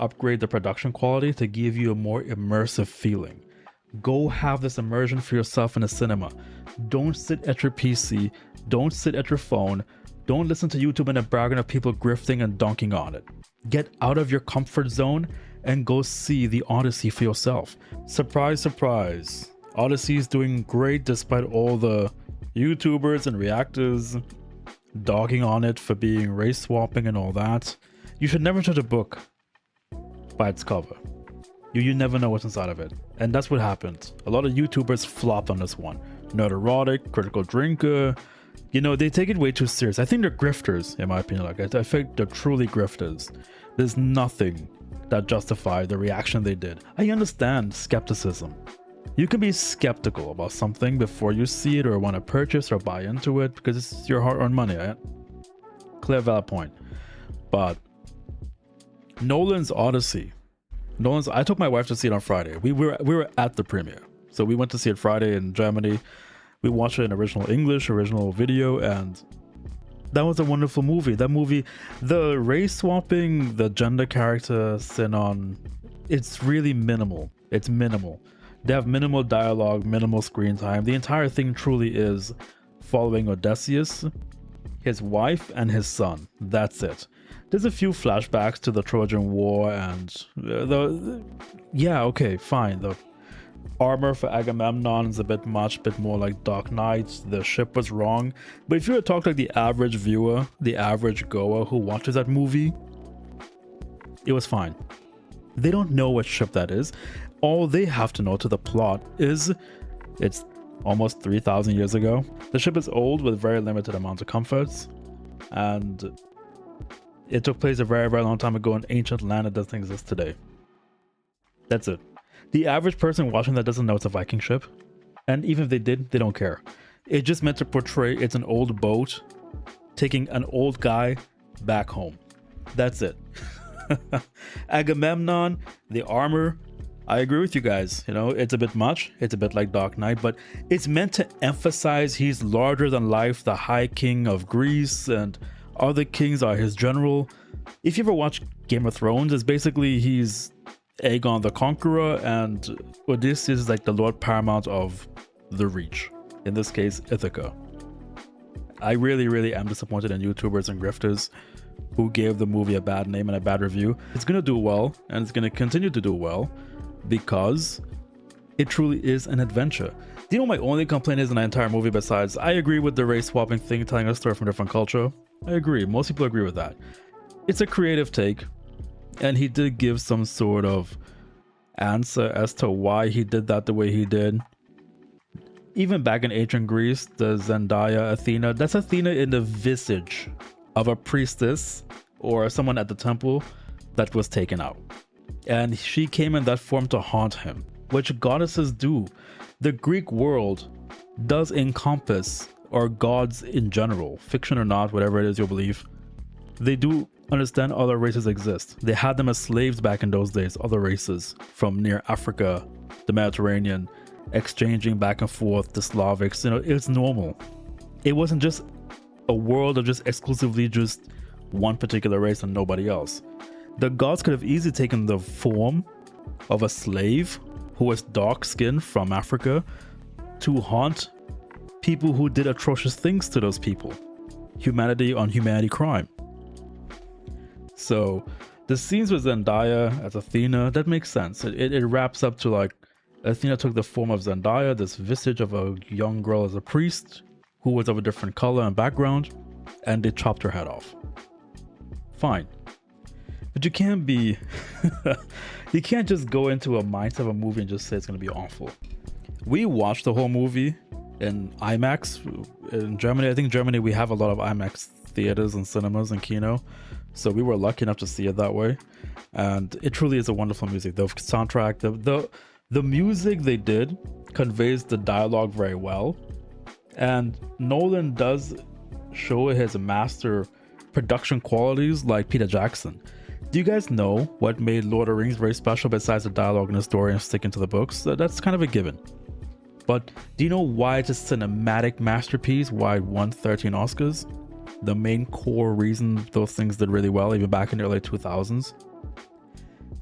upgrade the production quality to give you a more immersive feeling. Go have this immersion for yourself in a cinema. Don't sit at your PC, don't sit at your phone, don't listen to YouTube and a bargain of people grifting and dunking on it. Get out of your comfort zone and go see the Odyssey for yourself. Surprise, surprise. Odyssey is doing great despite all the YouTubers and reactors dogging on it for being race swapping and all that. You should never judge a book by its cover. You never know what's inside of it. And that's what happened. A lot of YouTubers flopped on this one. Nerd erotic, critical drinker. You know, they take it way too serious. I think they're grifters, in my opinion. Like, I think they're truly grifters. There's nothing that justified the reaction they did. I understand skepticism. You can be skeptical about something before you see it or want to purchase or buy into it because it's your hard-earned money, right? Clear, valid point. But Nolan's Odyssey. I took my wife to see it on Friday. We were at the premiere. So we went to see it Friday in Germany. We watched it in original English, original video, and that was a wonderful movie. That movie, the race swapping, the gender character sin on, it's really minimal. It's minimal. They have minimal dialogue, minimal screen time. The entire thing truly is following Odysseus, his wife, and his son. That's it. There's a few flashbacks to the Trojan War and yeah, okay, fine. The armor for Agamemnon is a bit much, bit more like Dark Knight. The ship was wrong. But if you were to talk like the average viewer, the average goer who watches that movie, it was fine. They don't know what ship that is. All they have to know to the plot is it's almost 3,000 years ago. The ship is old with very limited amounts of comforts, and it took place a very, very long time ago in ancient land that doesn't exist today. That's it. The average person watching that doesn't know it's a Viking ship, and even if they did, they don't care. It just meant to portray it's an old boat taking an old guy back home. That's it. Agamemnon, the armor, I agree with you guys. You know, it's a bit much. It's a bit like Dark Knight, but it's meant to emphasize he's larger than life, the High King of Greece, and other kings are his general. If you ever watch Game of Thrones, it's basically he's Aegon the Conqueror, and Odysseus is like the Lord Paramount of the Reach. In this case, Ithaca. I really, really am disappointed in YouTubers and grifters who gave the movie a bad name and a bad review. It's going to do well, and it's going to continue to do well, because it truly is an adventure. Do you know my only complaint is in the entire movie besides, I agree with the race swapping thing, telling a story from a different culture. I agree. Most people agree with that. It's a creative take, and he did give some sort of answer as to why he did that the way he did. Even back in ancient Greece, the Zendaya Athena, that's Athena in the visage of a priestess or someone at the temple that was taken out. And she came in that form to haunt him, which goddesses do. The Greek world does encompass, or gods in general, fiction or not, whatever it is you believe, they do understand other races exist. They had them as slaves back in those days, other races from near Africa, the Mediterranean, exchanging back and forth, the Slavics, you know, it's normal. It wasn't just a world of just exclusively just one particular race and nobody else. The gods could have easily taken the form of a slave who was dark-skinned from Africa to haunt people who did atrocious things to those people. Humanity on humanity crime. So the scenes with Zendaya as Athena, that makes sense. It wraps up to like Athena took the form of Zendaya, this visage of a young girl as a priest who was of a different color and background, and they chopped her head off. Fine. But you can't be you can't just go into a mindset of a movie and just say it's going to be awful. We watched the whole movie in IMAX in Germany. I think Germany, we have a lot of IMAX theaters and cinemas and kino, so we were lucky enough to see it that way, and it truly is a wonderful music. The soundtrack, the music they did conveys the dialogue very well, and Nolan does show his master production qualities like Peter Jackson. Do you guys know what made Lord of the Rings very special besides the dialogue and the story and sticking to the books? That's kind of a given. But do you know why it's a cinematic masterpiece? Why it won 13 Oscars? The main core reason those things did really well, even back in the early 2000s?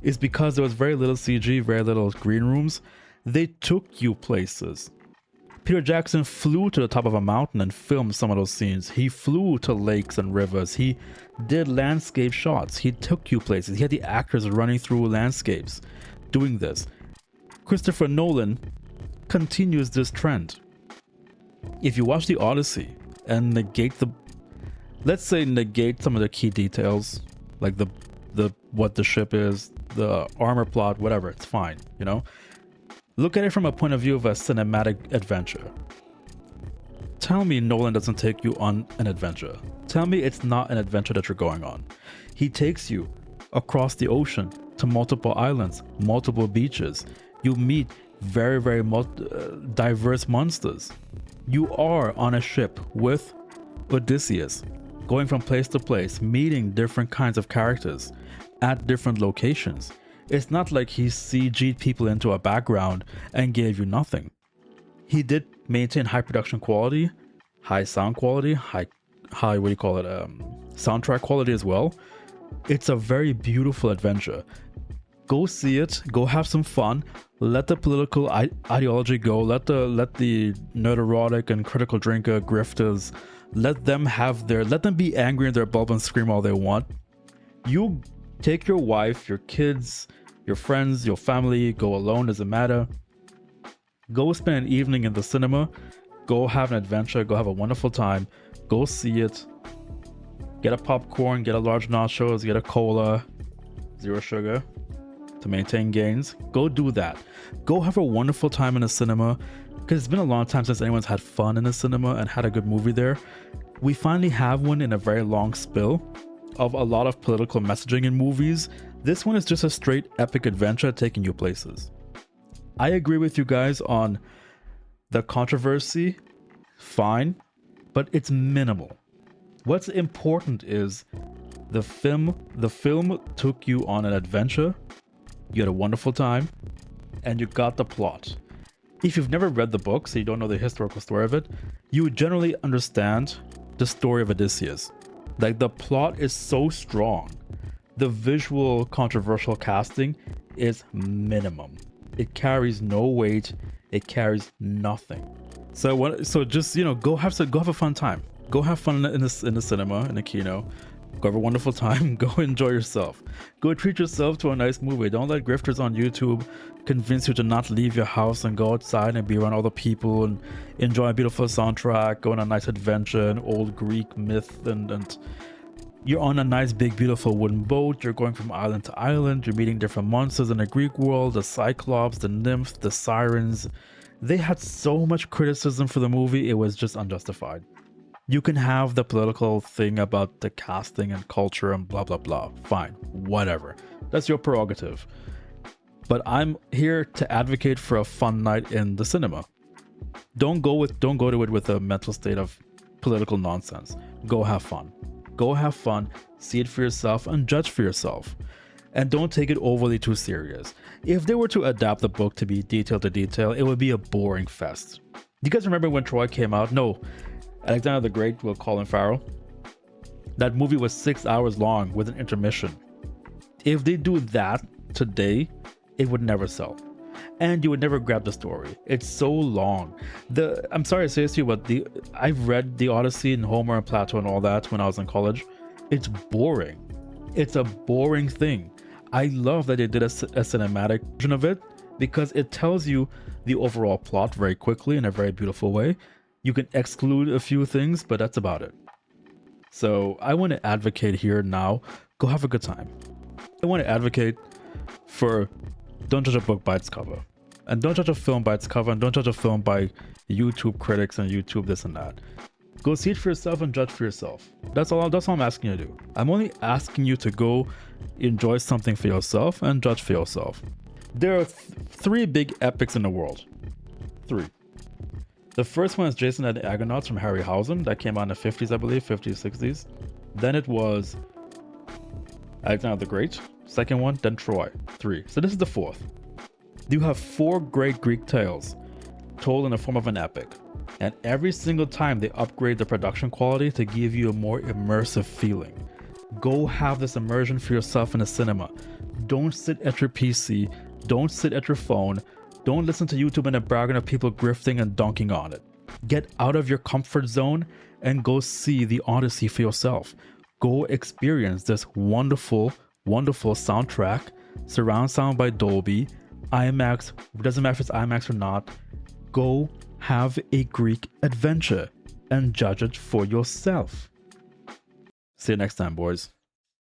is because there was very little CG, very little green rooms. They took you places. Peter Jackson flew to the top of a mountain and filmed some of those scenes. He flew to lakes and rivers. He did landscape shots. He took you places. He had the actors running through landscapes doing this. Christopher Nolan continues this trend. If you watch the Odyssey and negate some of the key details, like the what the ship is, the armor plot, whatever, it's fine, you know? Look at it from a point of view of a cinematic adventure. Tell me Nolan doesn't take you on an adventure. Tell me it's not an adventure that you're going on. He takes you across the ocean to multiple islands, multiple beaches. You meet very, very diverse monsters. You are on a ship with Odysseus, going from place to place, meeting different kinds of characters at different locations. It's not like he CG'd people into a background and gave you nothing. He did maintain high production quality, high sound quality, high soundtrack quality as well. It's a very beautiful adventure. Go see it, go have some fun, let the political ideology go, let the nerderotic and critical drinker grifters, let them be angry in their bulb and scream all they want. You take your wife, your kids, your friends, your family, go alone, doesn't matter. Go spend an evening in the cinema, go have an adventure, go have a wonderful time, go see it. Get a popcorn, get a large nachos, get a cola, 0 sugar to maintain gains. Go do that. Go have a wonderful time in the cinema, because it's been a long time since anyone's had fun in the cinema and had a good movie there. We finally have one in a very long spill of a lot of political messaging in movies. This one is just a straight epic adventure taking you places. I agree with you guys on the controversy, fine, but it's minimal. What's important is the film took you on an adventure, you had a wonderful time, and you got the plot. If you've never read the book, so you don't know the historical story of it, you would generally understand the story of Odysseus. Like, the plot is so strong. The visual controversial casting is minimum. It carries no weight. It carries nothing. So just, you know, go have a fun time. Go have fun in the cinema, in the kino. Go have a wonderful time. Go enjoy yourself. Go treat yourself to a nice movie. Don't let grifters on YouTube convince you to not leave your house and go outside and be around other people and enjoy a beautiful soundtrack, go on a nice adventure, an old Greek myth, and you're on a nice big beautiful wooden boat. You're going from island to island. You're meeting different monsters in the Greek world, the Cyclops, the nymphs, the sirens. They had so much criticism for the movie, it was just unjustified. You can have the political thing about the casting and culture and blah blah blah. Fine, whatever. That's your prerogative. But I'm here to advocate for a fun night in the cinema. Don't go to it with a mental state of political nonsense. Go have fun. Go have fun, see it for yourself, and judge for yourself. And don't take it overly too serious. If they were to adapt the book to be detail to detail, it would be a boring fest. Do you guys remember when Troy came out? No, Alexander the Great with Colin Farrell. That movie was 6 hours long with an intermission. If they do that today, it would never sell. And you would never grab the story. It's so long. I'm sorry to say this to you, but I've read the Odyssey and Homer and Plato and all that when I was in college. It's boring. It's a boring thing. I love that they did a cinematic version of it because it tells you the overall plot very quickly in a very beautiful way. You can exclude a few things, but that's about it. So I want to advocate here now. Go have a good time. I want to advocate for don't judge a book by its cover. And don't judge a film by its cover. And don't judge a film by YouTube critics and YouTube this and that. Go see it for yourself and judge for yourself. That's all I'm asking you to do. I'm only asking you to go enjoy something for yourself and judge for yourself. There are 3 big epics in the world. 3. The first one is Jason and the Argonauts from Harryhausen. That came out in the 50s, I believe, 50s, 60s. Then it was Alexander the Great. Second one, then Troy. 3. So this is the 4th. You have 4 great Greek tales told in the form of an epic. And every single time they upgrade the production quality to give you a more immersive feeling. Go have this immersion for yourself in the cinema. Don't sit at your PC. Don't sit at your phone. Don't listen to YouTube and a bragging of people grifting and dunking on it. Get out of your comfort zone and go see the Odyssey for yourself. Go experience this wonderful, wonderful soundtrack, surround sound by Dolby, IMAX, doesn't matter if it's IMAX or not. Go have a Greek adventure and judge it for yourself. See you next time, boys.